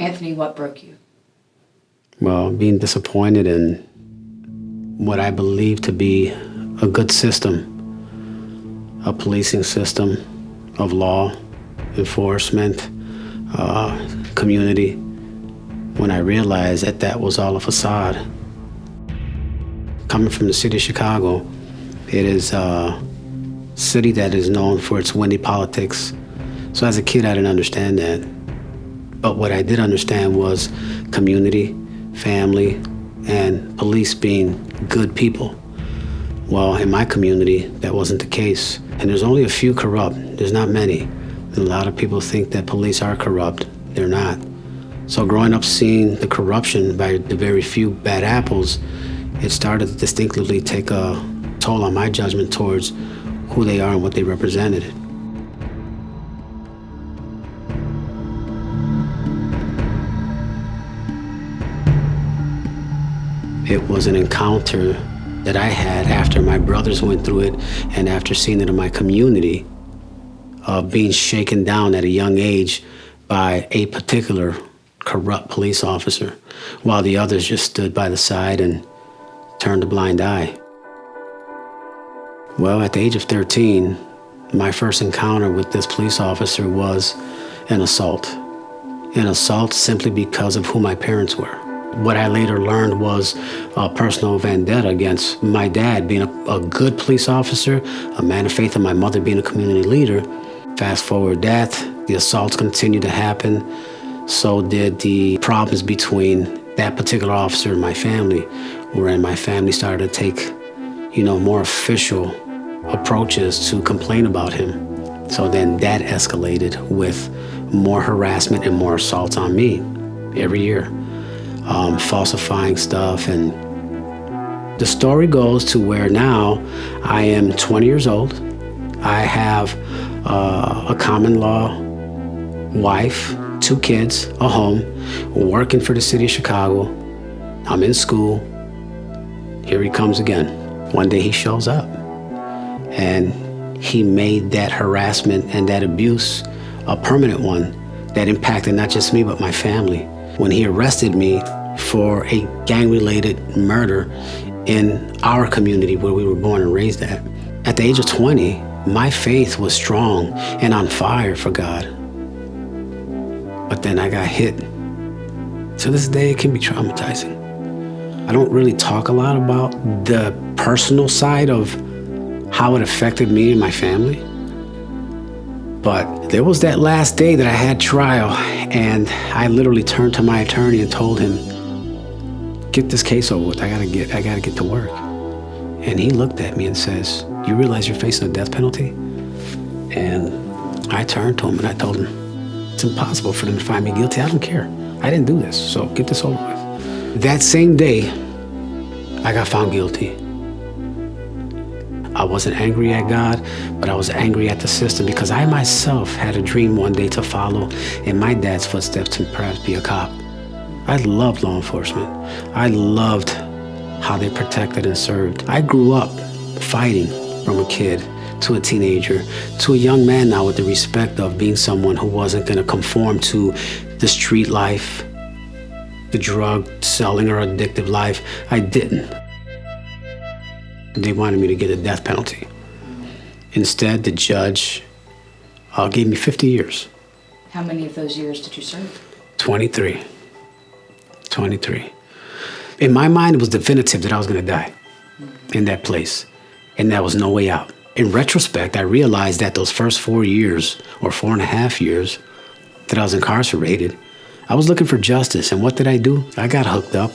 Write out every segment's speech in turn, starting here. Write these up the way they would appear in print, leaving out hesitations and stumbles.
Anthony, what broke you? Well, being disappointed in what I believe to be a good system, a policing system of law, enforcement, community, when I realized that that was all a facade. Coming from the city of Chicago, it is a city that is known for its windy politics. So as a kid, I didn't understand that. But what I did understand was community, family, and police being good people. Well, in my community, that wasn't the case. And there's only a few corrupt. There's not many. And a lot of people think that police are corrupt. They're not. So growing up seeing the corruption by the very few bad apples, it started to distinctly take a toll on my judgment towards who they are and what they represented. It was an encounter that I had after my brothers went through it and after seeing it in my community, of being shaken down at a young age by a particular corrupt police officer, while the others just stood by the side and turned a blind eye. Well, at the age of 13, my first encounter with this police officer was an assault. An assault simply because of who my parents were. What I later learned was a personal vendetta against my dad being a good police officer, a man of faith, and my mother being a community leader. Fast forward that, the assaults continued to happen. So did the problems between that particular officer and my family, wherein my family started to take, more official approaches to complain about him. So then that escalated with more harassment and more assaults on me every year. Falsifying stuff, and the story goes to where now I am 20 years old. I have a common law wife, 2 kids, a home, working for the city of Chicago. I'm in school. Here he comes again. One day he shows up, and he made that harassment and that abuse a permanent one that impacted not just me but my family. When he arrested me for a gang-related murder in our community where we were born and raised at the age of 20, my faith was strong and on fire for God. But then I got hit. To this day, it can be traumatizing. I don't really talk a lot about the personal side of how it affected me and my family. But there was that last day that I had trial, and I literally turned to my attorney and told him, "Get this case over with. I gotta get to work." And he looked at me and says, "You realize you're facing a death penalty?" And I turned to him and I told him, "It's impossible for them to find me guilty. I don't care. I didn't do this, so get this over with." That same day, I got found guilty. I wasn't angry at God, but I was angry at the system because I myself had a dream one day to follow in my dad's footsteps to perhaps be a cop. I loved law enforcement. I loved how they protected and served. I grew up fighting from a kid to a teenager to a young man now with the respect of being someone who wasn't going to conform to the street life, the drug selling or addictive life. I didn't. They wanted me to get a death penalty. Instead, the judge gave me 50 years. How many of those years did you serve? 23. In my mind, it was definitive that I was going to die in that place, and there was no way out. In retrospect, I realized that those first 4 years, or 4.5 years, that I was incarcerated, I was looking for justice. And what did I do? I got hooked up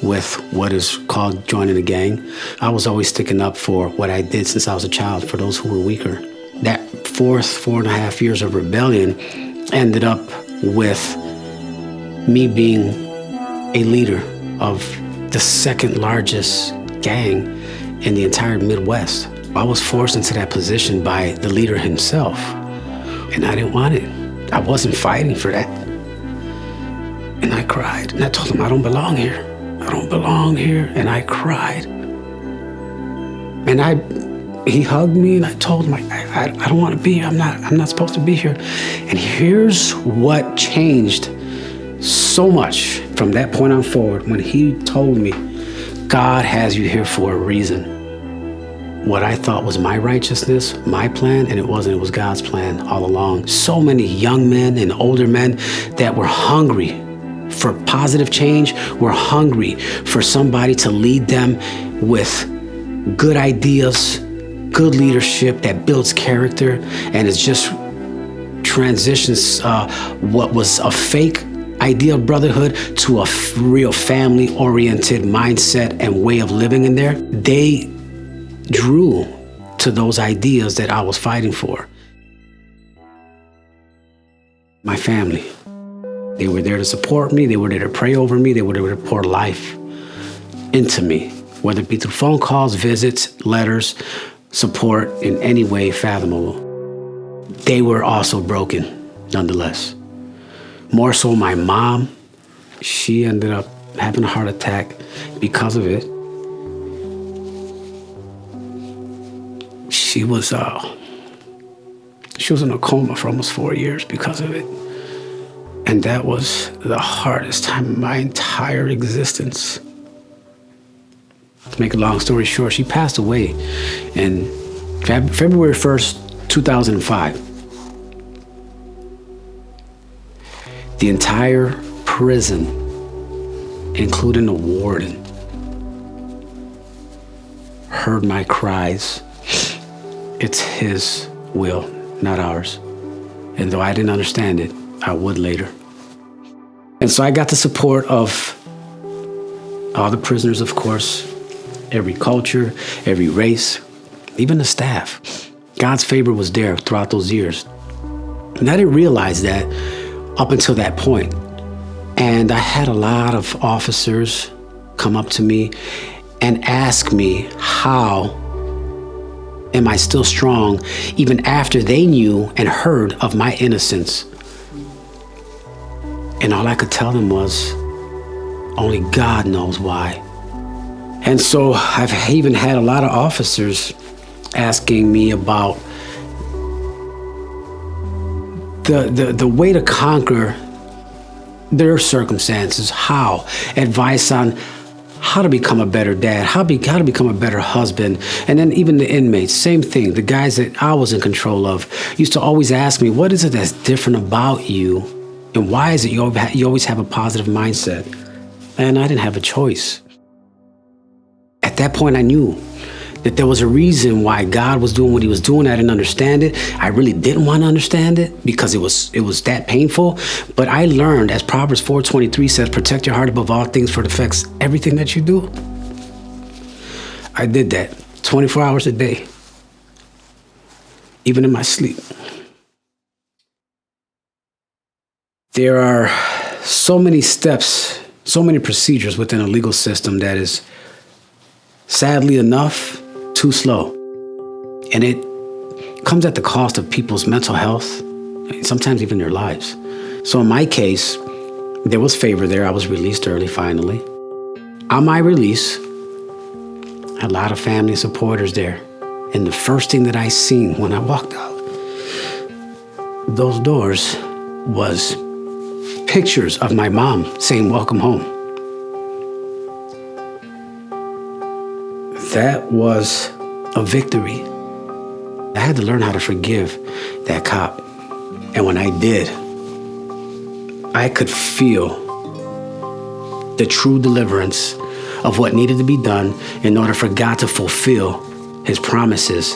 with what is called joining a gang. I was always sticking up for what I did since I was a child, for those who were weaker. That 4.5 years of rebellion ended up with me being a leader of the second largest gang in the entire Midwest. I was forced into that position by the leader himself, and I didn't want it. I wasn't fighting for that. And I cried, and I told him, "I don't belong here. I don't belong here." And I cried. And he hugged me, and I told him, I don't want to be here. I'm not supposed to be here. And here's what changed so much from that point on forward when he told me, God has you here for a reason. What I thought was my righteousness, my plan, and it wasn't, it was God's plan all along. So many young men and older men that were hungry for positive change, were hungry for somebody to lead them with good ideas, good leadership that builds character, and it just transitions what was a fake idea of brotherhood to a real family-oriented mindset and way of living in there. They drew to those ideas that I was fighting for. My family, they were there to support me, they were there to pray over me, they were there to pour life into me, whether it be through phone calls, visits, letters, support in any way fathomable. They were also broken, nonetheless. More so my mom, she ended up having a heart attack because of it. She was in a coma for almost 4 years because of it. And that was the hardest time of my entire existence. To make a long story short, she passed away in February 1st, 2005. The entire prison, including the warden, heard my cries. It's his will, not ours. And though I didn't understand it, I would later. And so I got the support of all the prisoners, of course, every culture, every race, even the staff. God's favor was there throughout those years. And I didn't realize that up until that point. And I had a lot of officers come up to me and ask me, how am I still strong even after they knew and heard of my innocence? And all I could tell them was, only God knows why. And so I've even had a lot of officers asking me about the way to conquer their circumstances, how, advice on how to become a better dad, how to become a better husband. And then even the inmates, same thing. The guys that I was in control of used to always ask me, what is it that's different about you? And why is it you always have a positive mindset? And I didn't have a choice. At that point, I knew that there was a reason why God was doing what he was doing. I didn't understand it. I really didn't want to understand it because it was that painful. But I learned, as Proverbs 4:23 says, protect your heart above all things, for it affects everything that you do. I did that 24 hours a day, even in my sleep. There are so many steps, so many procedures within a legal system that is, sadly enough, too slow. And it comes at the cost of people's mental health, sometimes even their lives. So in my case, there was favor there. I was released early, finally. On my release, I had a lot of family and supporters there. And the first thing that I seen when I walked out those doors was pictures of my mom saying, "Welcome home." That was a victory. I had to learn how to forgive that cop. And when I did, I could feel the true deliverance of what needed to be done in order for God to fulfill his promises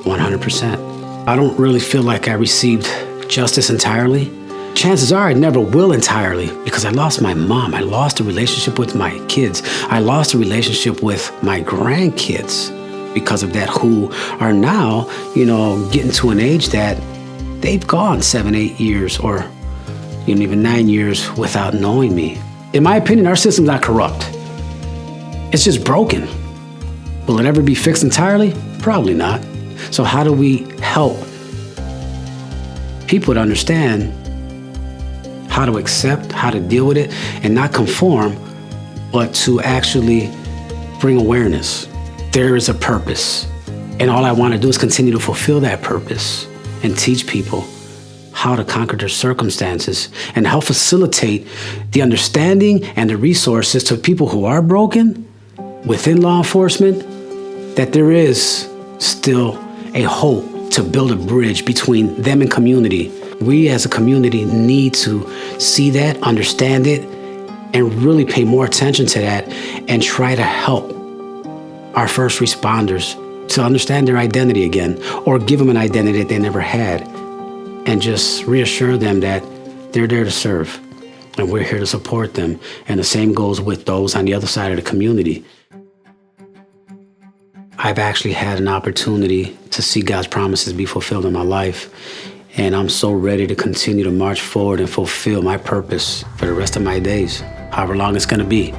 100%. I don't really feel like I received justice entirely. Chances are I never will entirely, because I lost my mom. I lost a relationship with my kids. I lost a relationship with my grandkids because of that, who are now, getting to an age that they've gone 7, 8 years or even 9 years without knowing me. In my opinion, our system's not corrupt. It's just broken. Will it ever be fixed entirely? Probably not. So how do we help people to understand how to accept, how to deal with it, and not conform, but to actually bring awareness? There is a purpose, and all I want to do is continue to fulfill that purpose and teach people how to conquer their circumstances and help facilitate the understanding and the resources to people who are broken within law enforcement, that there is still a hope to build a bridge between them and community. We as a community need to see that, understand it, and really pay more attention to that and try to help our first responders to understand their identity again, or give them an identity that they never had, and just reassure them that they're there to serve and we're here to support them. And the same goes with those on the other side of the community. I've actually had an opportunity to see God's promises be fulfilled in my life, and I'm so ready to continue to march forward and fulfill my purpose for the rest of my days, however long it's going to be.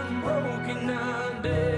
I'm broken under.